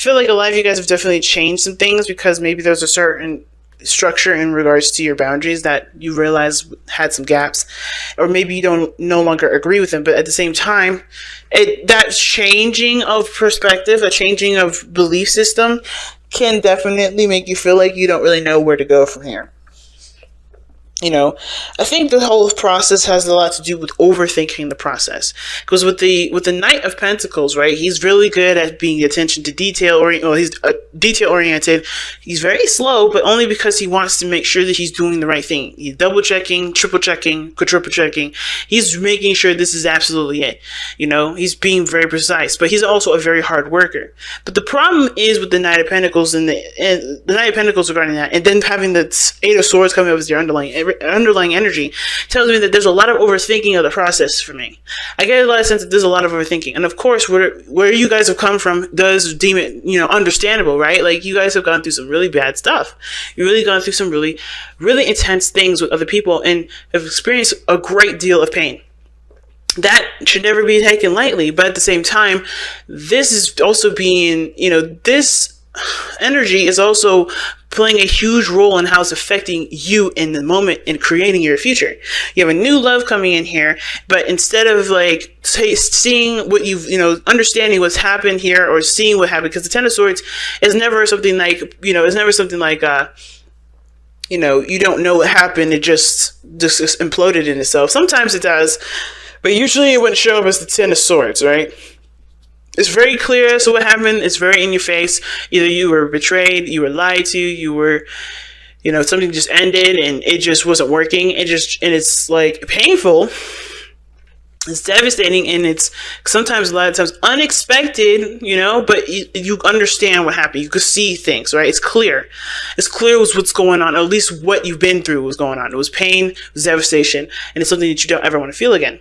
feel like a lot of you guys have definitely changed some things because maybe there's a certain structure in regards to your boundaries that you realize had some gaps, or maybe you don't no longer agree with them. But at the same time, that changing of perspective, a changing of belief system, can definitely make you feel like you don't really know where to go from here. You know, I think the whole process has a lot to do with overthinking the process. Because with the Knight of Pentacles, right, he's really good at being attention to detail, or he's detail oriented. He's very slow, but only because he wants to make sure that he's doing the right thing. He's double checking, triple checking, quadruple checking. He's making sure this is absolutely it. You know, he's being very precise, but he's also a very hard worker. But the problem is with the Knight of Pentacles and the Knight of Pentacles regarding that, and then having the Eight of Swords coming up as your underlying energy, tells me that there's a lot of overthinking of the process for me. I get a lot of sense that there's a lot of overthinking, and of course, where you guys have come from does deem it, you know, understandable, right? Like, you guys have gone through some really bad stuff. You've really gone through some really, really intense things with other people, and have experienced a great deal of pain. That should never be taken lightly, but at the same time, this is also being, you know, this energy is also playing a huge role in how it's affecting you in the moment in creating your future. You have a new love coming in here, but instead of like seeing what you know, understanding what's happened here, or seeing what happened, because the Ten of Swords is never something like, you know, it's never something like, you know, you don't know what happened, it just imploded in itself. Sometimes it does, but usually it wouldn't show up as the Ten of Swords, right? It's very clear as to what happened. It's very in your face. Either you were betrayed, you were lied to, you were, you know, something just ended and it just wasn't working. And it's like painful. It's devastating, and it's sometimes, a lot of times, unexpected, you know, but you understand what happened. You could see things, right? It's clear. It's clear what's going on, or at least what you've been through was going on. It was pain, it was devastation, and it's something that you don't ever want to feel again.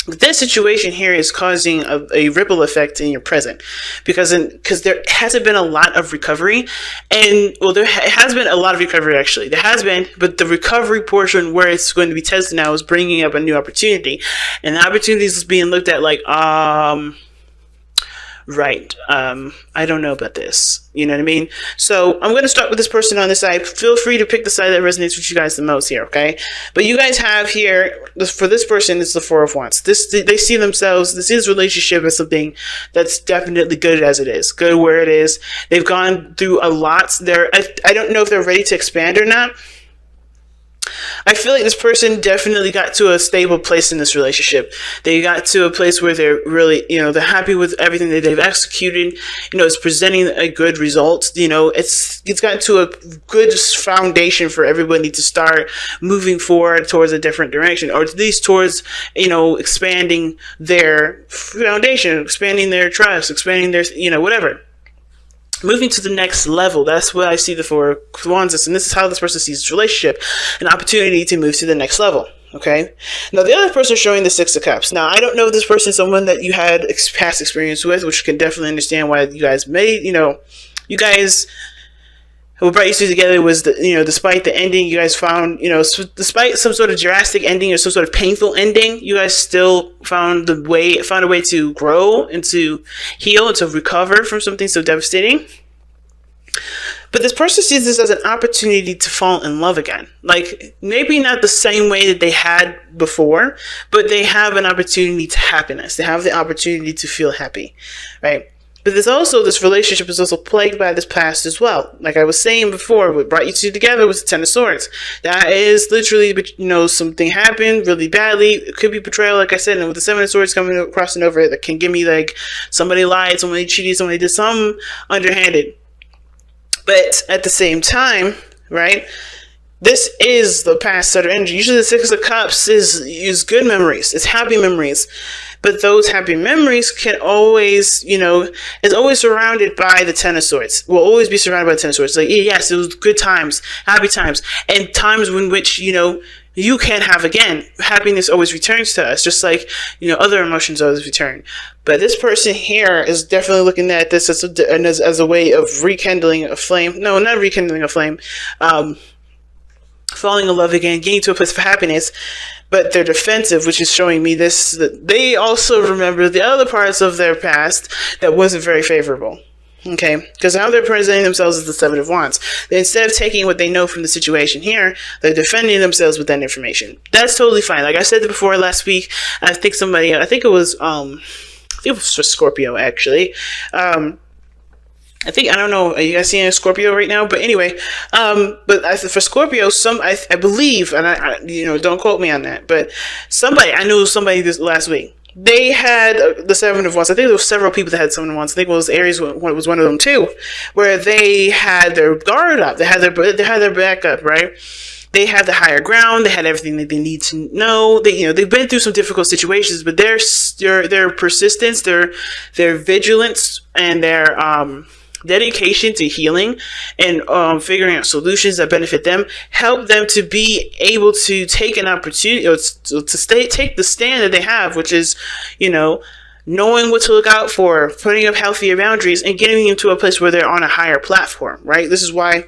But this situation here is causing a ripple effect in your present, because there hasn't been a lot of recovery, and well, there has been a lot of recovery actually. There has been, but the recovery portion where it's going to be tested now is bringing up a new opportunity, and the opportunity is being looked at like, right, I don't know about this. You know what I mean? So I'm going to start with this person on this side. Feel free to pick the side that resonates with you guys the most here, okay? But you guys have here, for this person, it's the Four of Wands. They see themselves, this relationship as something that's definitely good as it is. Good where it is. They've gone through a lot. I don't know if they're ready to expand or not. I feel like this person definitely got to a stable place in this relationship. They got to a place where they're really, you know, they're happy with everything that they've executed. You know, it's presenting a good result. You know, it's gotten to a good foundation for everybody to start moving forward towards a different direction, or at least towards, you know, expanding their foundation, expanding their trust, expanding their, you know, whatever. Moving to the next level. That's what I see the Four of Wands as, and this is how this person sees this relationship, an opportunity to move to the next level. Okay. Now the other person showing the Six of Cups. Now I don't know if this person is someone that you had past experience with, which can definitely understand why you guys made, you know, you guys, what brought you two together was that, you know, despite the ending, you guys found, you know, despite some sort of drastic ending or some sort of painful ending, you guys still found a way to grow and to heal and to recover from something so devastating. But this person sees this as an opportunity to fall in love again. Like, maybe not the same way that they had before, but they have an opportunity to happiness. They have the opportunity to feel happy, right? But this relationship is also plagued by this past as well. Like I was saying before, what brought you two together was the Ten of Swords. That is literally, you know, something happened really badly. It could be betrayal, like I said, and with the Seven of Swords crossing over, that can give me like somebody lied, somebody cheated, somebody did something underhanded. But at the same time, right, this is the past set of energy. Usually the Six of Cups is good memories. It's happy memories. But those happy memories can always, you know, is always surrounded by the Ten of Swords. Will always be surrounded by the Ten of Swords. Like, yes, it was good times, happy times, and times in which, you know, you can't have again. Happiness always returns to us, just like, you know, other emotions always return. But this person here is definitely looking at this as a way of rekindling a flame. No, not rekindling a flame. Falling in love again, getting to a place of happiness. But they're defensive, which is showing me this, that they also remember the other parts of their past that wasn't very favorable. Okay, because how they're presenting themselves as the Seven of Wands. Instead of taking what they know from the situation here, they're defending themselves with that information. That's totally fine. Like I said before last week, I think it was for Scorpio actually. I don't know, are you guys seeing a Scorpio right now? But anyway, but for Scorpio, I believe, and I don't quote me on that, but I knew somebody this last week. They had the Seven of Wands. I think there were several people that had Seven of Wands. I think it was Aries was one of them too, where they had their guard up. They had their back up, right? They had the higher ground. They had everything that they need to know. They've been through some difficult situations, but their persistence, their vigilance, and their dedication to healing and figuring out solutions that benefit them help them to be able to take an opportunity, or take the stand that they have, which is, knowing what to look out for, putting up healthier boundaries, and getting into a place where they're on a higher platform, right? This is why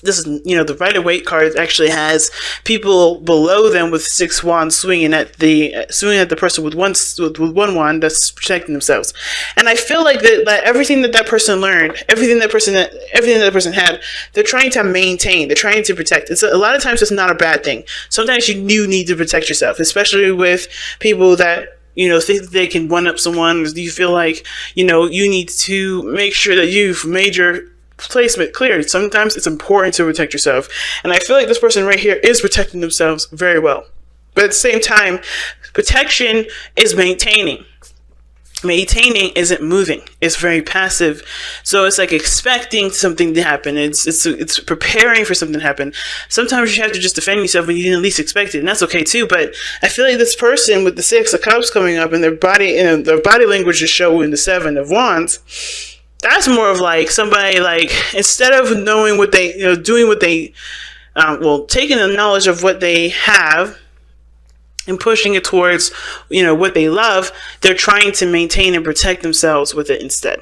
the Rider-Waite card actually has people below them with 6 wands swinging at the person with one wand that's protecting themselves. And I feel like that everything that person learned, everything that person had, they're trying to maintain, they're trying to protect. A lot of times it's not a bad thing. Sometimes you do need to protect yourself, especially with people that think that they can one up someone. You feel like you need to make sure that you've made your placement clear. Sometimes it's important to protect yourself, and I feel like this person right here is protecting themselves very well. But at the same time, protection is maintaining. Maintaining isn't moving. It's very passive. So it's like expecting something to happen. It's preparing for something to happen. Sometimes you have to just defend yourself when you didn't least expect it, and that's okay too. But I feel like this person with the 6 of Cups coming up, and their body language is showing the 7 of Wands. That's more of like somebody, like, instead of knowing what they, doing what they, taking the knowledge of what they have and pushing it towards, what they love, they're trying to maintain and protect themselves with it instead.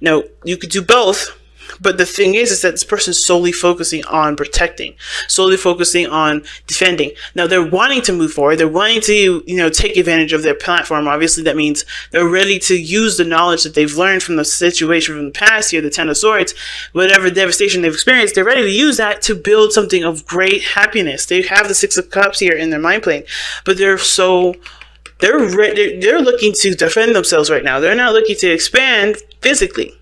Now, you could do both, but the thing is that this person is solely focusing on protecting, solely focusing on defending. Now, they're wanting to move forward. They're wanting to, take advantage of their platform. Obviously, that means they're ready to use the knowledge that they've learned from the situation from the past year, the 10 of Swords, whatever devastation they've experienced. They're ready to use that to build something of great happiness. They have the 6 of Cups here in their mind plane, but they're looking to defend themselves right now. They're not looking to expand physically.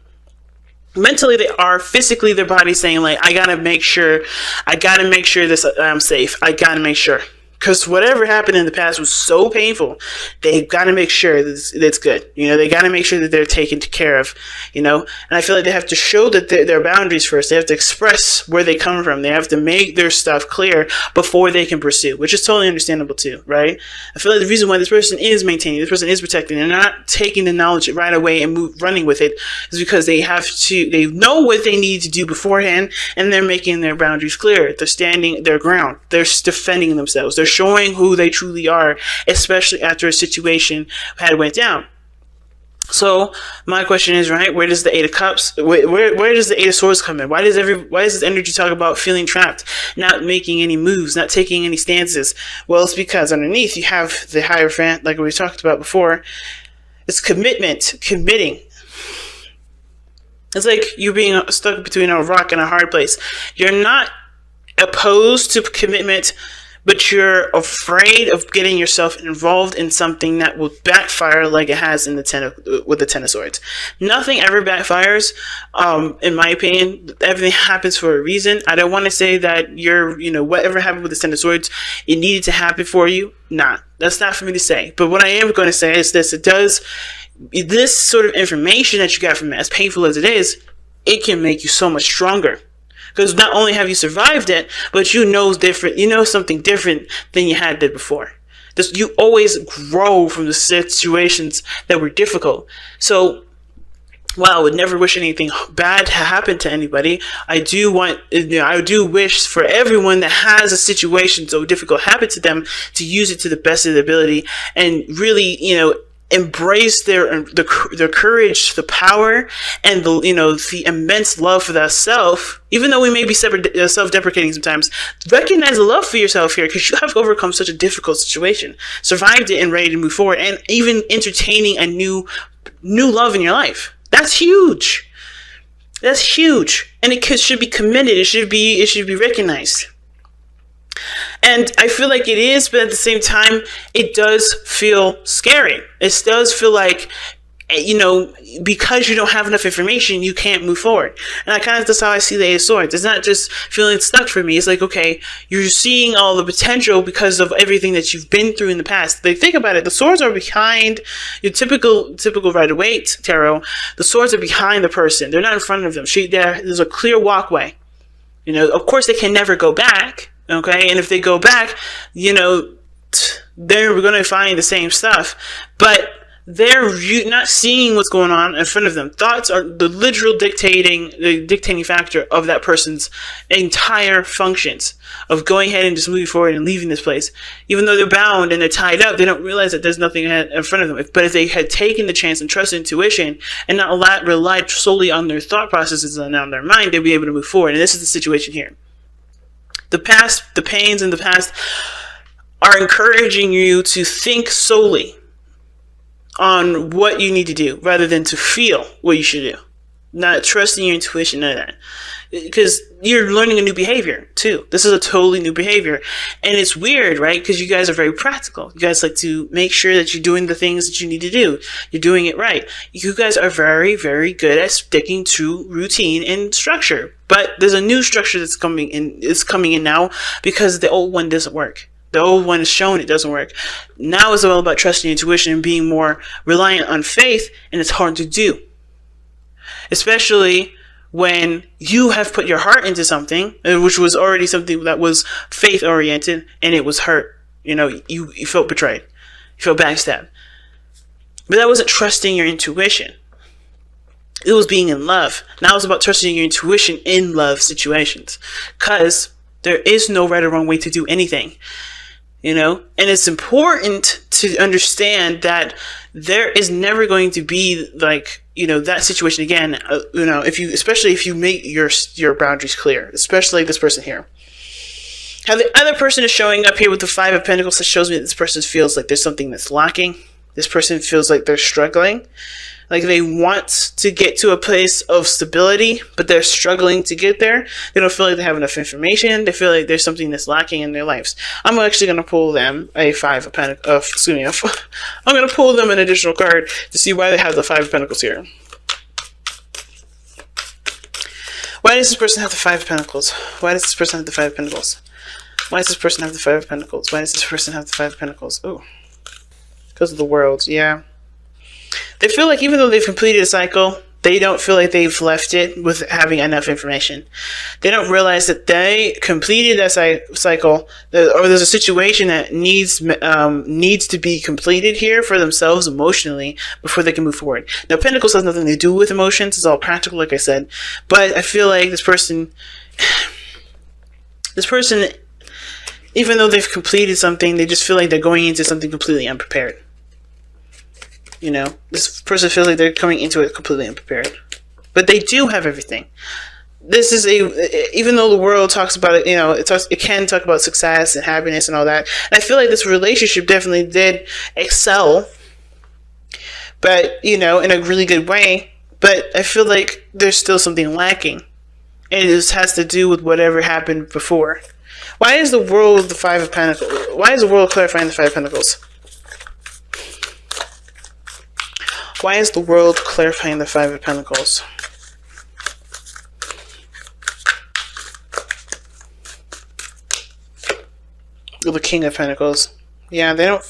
Mentally they are. Physically their body's saying, like, I gotta make sure this I'm safe. I gotta make sure, because whatever happened in the past was so painful. They gotta make sure that it's good. They gotta make sure that they're taken care of. And I feel like they have to show that their boundaries first. They have to express where they come from. They have to make their stuff clear before they can pursue, which is totally understandable too, right? I feel like the reason why this person is maintaining, this person is protecting, they're not taking the knowledge right away and running with it, is because they know what they need to do beforehand, and they're making their boundaries clear. They're standing their ground. They're defending themselves. They're showing who they truly are, especially after a situation went down. So my question is, right, where does the 8 of Cups, where does the 8 of Swords come in? Why does this energy talk about feeling trapped, not making any moves, not taking any stances? Well, it's because underneath you have the Hierophant, like we talked about before. It's commitment, committing. It's like you being stuck between a rock and a hard place. You're not opposed to commitment, but you're afraid of getting yourself involved in something that will backfire, like it has in with the 10 of Swords. Nothing ever backfires, in my opinion. Everything happens for a reason. I don't want to say that whatever happened with the 10 of Swords, it needed to happen for you. Nah, that's not for me to say. But what I am going to say is this: this sort of information that you got from it, as painful as it is, it can make you so much stronger. Because not only have you survived it, but you know something different than you had before. You always grow from the situations that were difficult. So while I would never wish anything bad to happen to anybody, I do wish for everyone that has a situation so difficult happen to them to use it to the best of their ability, and really, embrace their courage, the power, and the immense love for that self. Even though we may be self-deprecating sometimes, recognize the love for yourself here, because you have overcome such a difficult situation, survived it, and ready to move forward, and even entertaining a new love in your life. That's huge. That's huge, and should be commended. It should be recognized. And I feel like it is, but at the same time, it does feel scary. It does feel like, because you don't have enough information, you can't move forward. And that's how I see the Ace of Swords. It's not just feeling stuck for me. It's like, okay, you're seeing all the potential because of everything that you've been through in the past. Like, think about it. The swords are behind your typical Rider-Waite tarot. The swords are behind the person. They're not in front of them. There's a clear walkway. Of course, they can never go back. Okay, and if they go back, they're going to find the same stuff, but they're not seeing what's going on in front of them. Thoughts are the dictating factor of that person's entire functions of going ahead and just moving forward and leaving this place. Even though they're bound and they're tied up, they don't realize that there's nothing in front of them. But if they had taken the chance and trusted intuition and not relied solely on their thought processes and on their mind, they'd be able to move forward. And this is the situation here. The past, the pains in the past are encouraging you to think solely on what you need to do rather than to feel what you should do. Not trusting your intuition, none of that. Because you're learning a new behavior too. This is a totally new behavior. And it's weird, right? Because you guys are very practical. You guys like to make sure that you're doing the things that you need to do. You're doing it right. You guys are very, very good at sticking to routine and structure. But there's a new structure that's coming in now because the old one doesn't work. The old one is shown it doesn't work. Now it's all about trusting intuition and being more reliant on faith, and it's hard to do. Especially when you have put your heart into something, which was already something that was faith oriented, and it was hurt. You felt betrayed. You felt backstabbed. But that wasn't trusting your intuition. It was being in love. Now it's about trusting your intuition in love situations. Because there is no right or wrong way to do anything. And it's important to understand that there is never going to be that situation again. Especially if you make your boundaries clear, especially this person here. How the other person is showing up here with the Five of Pentacles, that shows me that this person feels like there's something that's lacking. This person feels like they're struggling. Like they want to get to a place of stability, but they're struggling to get there. They don't feel like they have enough information. They feel like there's something that's lacking in their lives. I'm actually going to pull them a Five of Pentacles. I'm going to pull them an additional card to see why they have the Five of Pentacles here. Why does this person have the Five of Pentacles? Why does this person have the Five of Pentacles? Why does this person have the Five of Pentacles? Why does this person have the Five of Pentacles? Oh, because of the World. Yeah. They feel like even though they've completed a cycle, they don't feel like they've left it with having enough information. They don't realize that they completed that cycle, or there's a situation that needs to be completed here for themselves emotionally before they can move forward. Now, Pentacles has nothing to do with emotions. It's all practical, like I said. But I feel like this person, even though they've completed something, they just feel like they're going into something completely unprepared. This person feels like they're coming into it completely unprepared. But they do have everything. This is even though the world talks about it, it can talk about success and happiness and all that. And I feel like this relationship definitely did excel, but, in a really good way. But I feel like there's still something lacking. And it just has to do with whatever happened before. Why is the World the Five of Pentacles? Why is the World clarifying the Five of Pentacles? Why is the World clarifying the Five of Pentacles? The King of Pentacles. Yeah, they don't...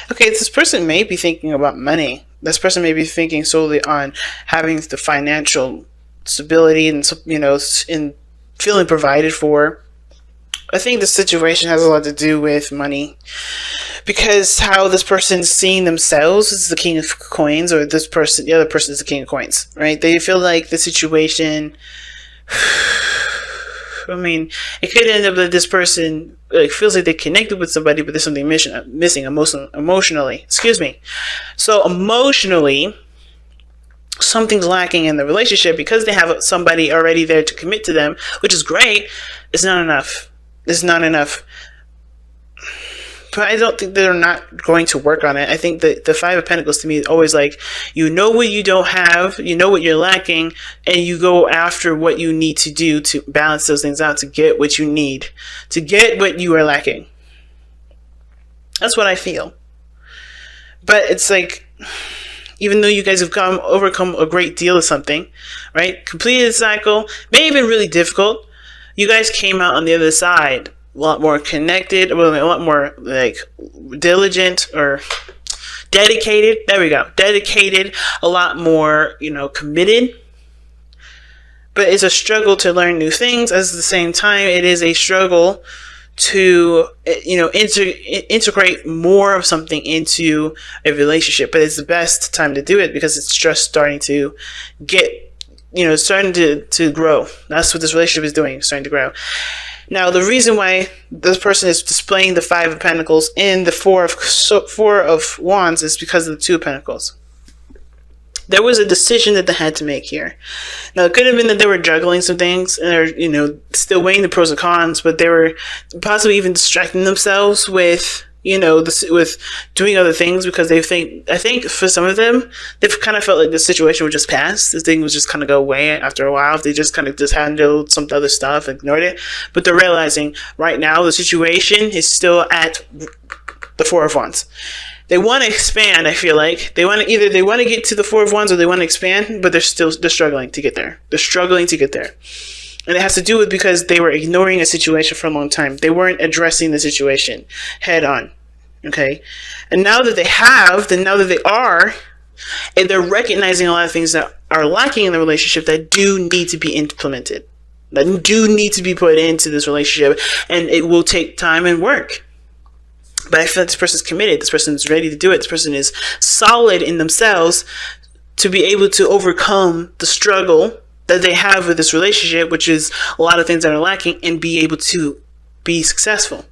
Okay, this person may be thinking about money. This person may be thinking solely on having the financial stability and, in feeling provided for. I think the situation has a lot to do with money. Because how this person's seeing themselves is the King of Coins, or the other person is the King of Coins, right? They feel like the situation, it could end up that this person feels like they connected with somebody, but there's something missing emotionally. Excuse me. So emotionally, something's lacking in the relationship because they have somebody already there to commit to them, which is great. It's not enough. It's not enough. But I don't think they're not going to work on it. I think that the Five of Pentacles to me is always like, you know what you don't have, you know what you're lacking, and you go after what you need to do to balance those things out, to get what you need, to get what you are lacking. That's what I feel. But it's like, even though you guys have overcome a great deal of something, right? Completed the cycle, may have been really difficult. You guys came out on the other side a lot more connected, well, a lot more like diligent or dedicated. There we go. Dedicated, a lot more, you know, committed. But it's a struggle to learn new things. At the same time, it is a struggle to, you know, integrate more of something into a relationship. But it's the best time to do it because it's just starting to get, you know, starting to grow. That's what this relationship is doing, starting to grow. Now, the reason why this person is displaying the Five of Pentacles in the Four of Wands is because of the Two of Pentacles. There was a decision that they had to make here. Now, it could have been that they were juggling some things and they're, you know, still weighing the pros and cons, but they were possibly even distracting themselves with, you know, with doing other things because I think for some of them, they've kind of felt like the situation would just pass. This thing would just kind of go away after a while if they just kind of just handled some other stuff and ignored it. But they're realizing right now the situation is still at the Four of Wands. They want to expand, I feel like. They want to get to the Four of Wands or they want to expand, but they're struggling to get there. They're struggling to get there. And it has to do with because they were ignoring a situation for a long time. They weren't addressing the situation head on. Okay? And now that they have, then now that they are, and they're recognizing a lot of things that are lacking in the relationship that do need to be implemented. That do need to be put into this relationship. And it will take time and work. But I feel like this person's committed. This person is ready to do it. This person is solid in themselves to be able to overcome the struggle that they have with this relationship, which is a lot of things that are lacking, and be able to be successful.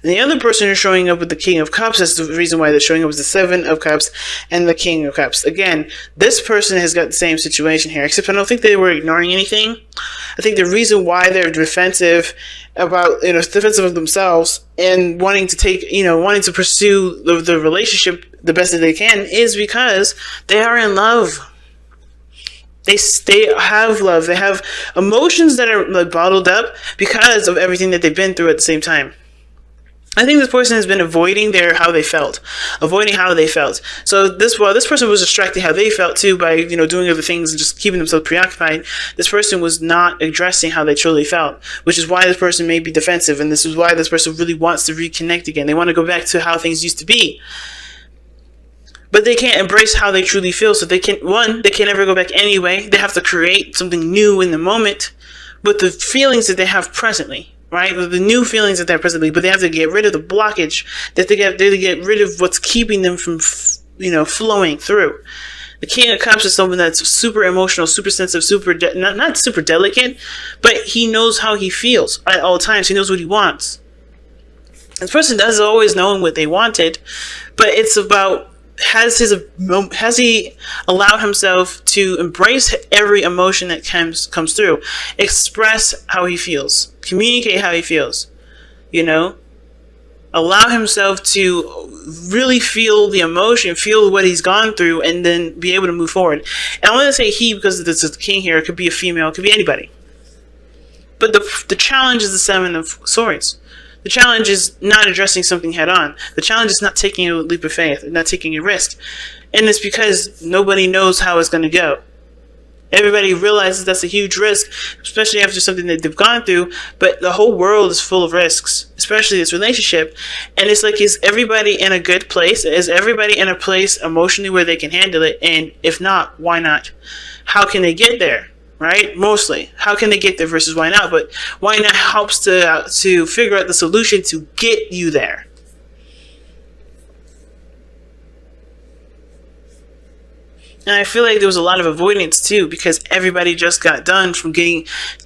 And the other person who's showing up with the King of Cups, that's the reason why they're showing up with the Seven of Cups and the King of Cups. Again, this person has got the same situation here, except I don't think they were ignoring anything. I think the reason why they're defensive about, you know, defensive of themselves and wanting to pursue the relationship the best that they can is because they are in love. They have love. They have emotions that are like bottled up because of everything that they've been through at the same time. I think this person has been avoiding how they felt. So this person was distracting how they felt too by, you know, doing other things and just keeping themselves preoccupied. This person was not addressing how they truly felt, which is why this person may be defensive, and this is why this person really wants to reconnect again. They want to go back to how things used to be. But they can't embrace how they truly feel, so they can't never go back anyway. They have to create something new in the moment with the feelings that they have presently. Right? The new feelings that they're presently, but they have to get rid of the blockage, they have to get rid of what's keeping them from, you know, flowing through. The King of Cups is someone that's super emotional, super sensitive, not super delicate, but he knows how he feels at all times. He knows what he wants. This person doesn't always know what they wanted, but it's about, has he allowed himself to embrace every emotion that comes through, express how he feels, communicate how he feels, you know, allow himself to really feel the emotion, feel what he's gone through, and then be able to move forward. And I want to say he because this is the king here. It could be a female, it could be anybody. But the challenge is the Seven of Swords. The challenge is not addressing something head on. The challenge is not taking a leap of faith, not taking a risk. And it's because nobody knows how it's going to go. Everybody realizes that's a huge risk, especially after something that they've gone through. But the whole world is full of risks, especially this relationship. And it's like, is everybody in a good place? Is everybody in a place emotionally where they can handle it? And if not, why not? How can they get there? Right? Mostly. How can they get there versus why not? But why not helps to figure out the solution to get you there. And I feel like there was a lot of avoidance too, because everybody just got done from they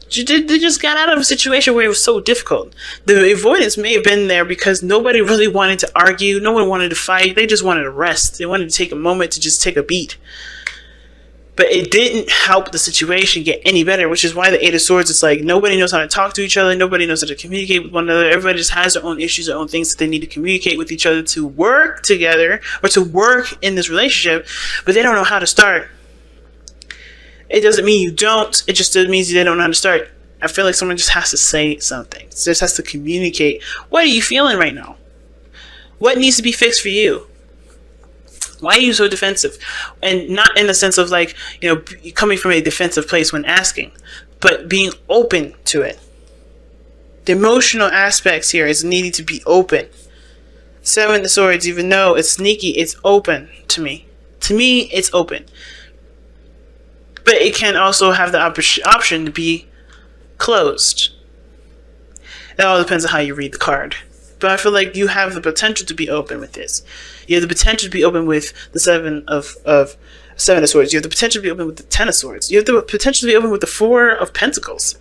just got out of a situation where it was so difficult. The avoidance may have been there because nobody really wanted to argue. No one wanted to fight. They just wanted to rest. They wanted to take a moment to just take a beat. But it didn't help the situation get any better, which is why the Eight of Swords is like nobody knows how to talk to each other, nobody knows how to communicate with one another. Everybody just has their own issues, their own things that they need to communicate with each other to work together or to work in this relationship, but they don't know how to start. It doesn't mean you don't, it just means they don't know how to start. I feel like someone just has to say something. Just has to communicate. What are you feeling right now? What needs to be fixed for you? Why are you so defensive? And not in the sense of like, coming from a defensive place when asking, but being open to it. The emotional aspects here is needing to be open. Seven of Swords, even though it's sneaky, it's open to me. To me, it's open. But it can also have the option to be closed. It all depends on how you read the card. But I feel like you have the potential to be open with this. You have the potential to be open with the Seven of Swords. You have the potential to be open with the Ten of Swords. You have the potential to be open with the Four of Pentacles.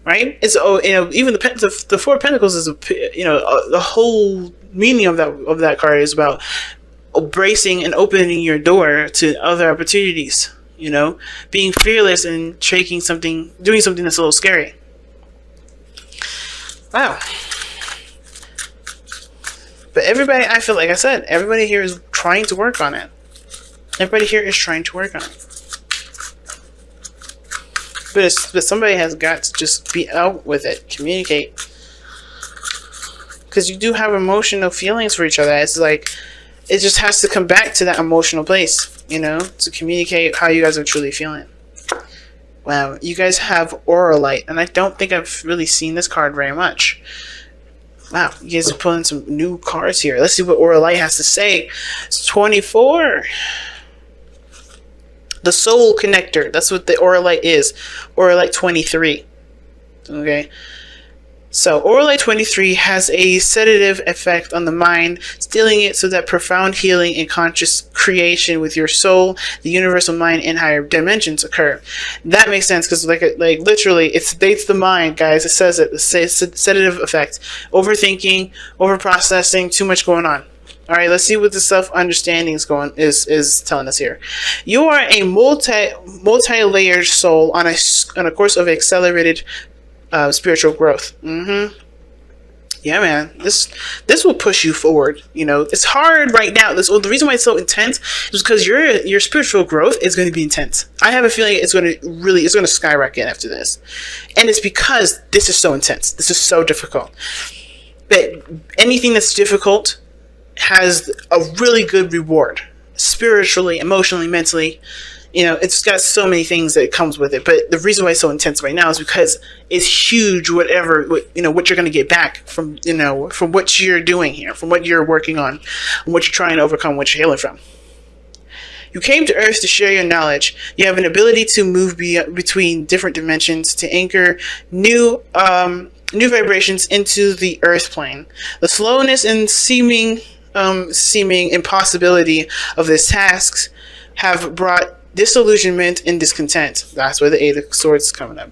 Right? It's even the Four of Pentacles is the whole meaning of that card is about embracing and opening your door to other opportunities. Being fearless and doing something that's a little scary. Wow. But everybody, I feel like I said, everybody here is trying to work on it. Everybody here is trying to work on it. But somebody has got to just be out with it. Communicate. Because you do have emotional feelings for each other. It's like, it just has to come back to that emotional place, to communicate how you guys are truly feeling. Wow, you guys have Aura Light, and I don't think I've really seen this card very much. Wow, you guys are pulling some new cards here. Let's see what Aura Light has to say. It's 24. The Soul Connector. That's what the Aura Light is. Aura Light 23. Okay. So, Aura Light 23 has a sedative effect on the mind, stilling it so that profound healing and conscious creation with your soul, the universal mind, and higher dimensions occur. That makes sense because, like literally, it sedates the mind, guys. It says it. It's a sedative effect. Overthinking, overprocessing, too much going on. All right, let's see what the self-understanding is telling us here. You are a multi-layered soul on a course of accelerated spiritual growth. Yeah, man. This will push you forward. It's hard right now. The reason why it's so intense is because your spiritual growth is going to be intense. I have a feeling it's going to skyrocket after this, and it's because this is so intense. This is so difficult. But anything that's difficult has a really good reward, spiritually, emotionally, mentally. It's got so many things that comes with it. But the reason why it's so intense right now is because it's huge. What you're going to get back from what you're doing here, from what you're working on, and what you're trying to overcome, what you're healing from. You came to Earth to share your knowledge. You have an ability to move between different dimensions, to anchor new vibrations into the Earth plane. The slowness and seeming impossibility of this task have brought disillusionment and discontent. That's where the Eight of Swords is coming up.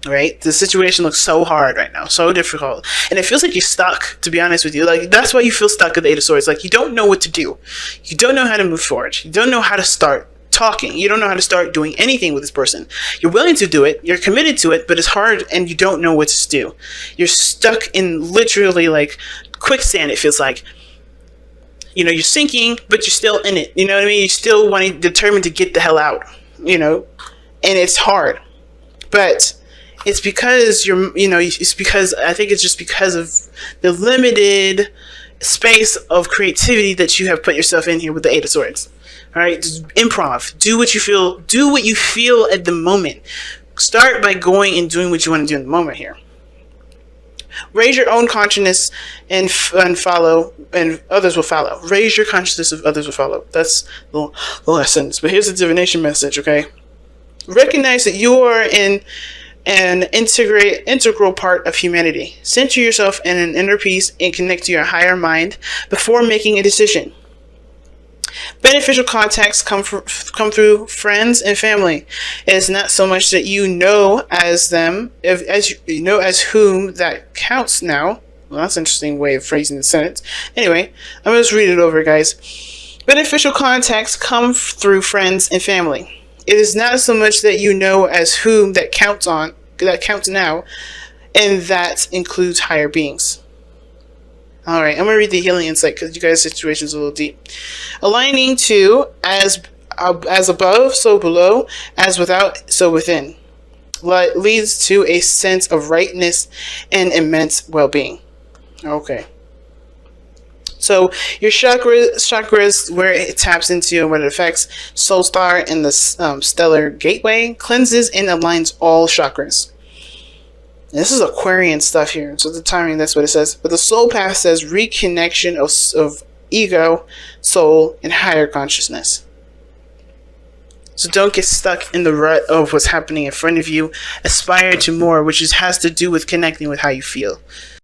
Right? The situation looks so hard right now, so difficult, and it feels like you're stuck, to be honest with you. Like, that's why you feel stuck at the Eight of Swords. Like, you don't know what to do. You don't know how to move forward. You don't know how to start talking. You don't know how to start doing anything with this person. You're willing to do it. You're committed to it, but it's hard, and you don't know what to do. You're stuck in literally like quicksand, it feels like. You're sinking, but you're still in it. You know what I mean? You're still determined to get the hell out. And it's hard. But it's because I think it's just because of the limited space of creativity that you have put yourself in here with the Eight of Swords. All right? Just improv. Do what you feel at the moment. Start by going and doing what you want to do in the moment here. Raise your own consciousness and follow, and others will follow. Raise your consciousness and others will follow. That's the last sentence. But here's the divination message, okay? Recognize that you are an integral part of humanity. Center yourself in an inner peace and connect to your higher mind before making a decision. Beneficial contacts come through friends and family. It is not so much that you know as them, as you know as whom that counts now. Well, that's an interesting way of phrasing the sentence. Anyway, I'm going to just read it over, guys. Beneficial contacts come through friends and family. It is not so much that you know as whom that counts now, and that includes higher beings. Alright, I'm going to read the healing insight because you guys' situation is a little deep. Aligning to as above, so below, as without, so within, leads to a sense of rightness and immense well-being. Okay. So your chakras, where it taps into and what it affects, Soul Star and the Stellar Gateway, cleanses and aligns all chakras. And this is Aquarian stuff here, so the timing, that's what it says. But the Soul Path says reconnection of ego, soul, and higher consciousness. So don't get stuck in the rut of what's happening in front of you. Aspire to more, which has to do with connecting with how you feel.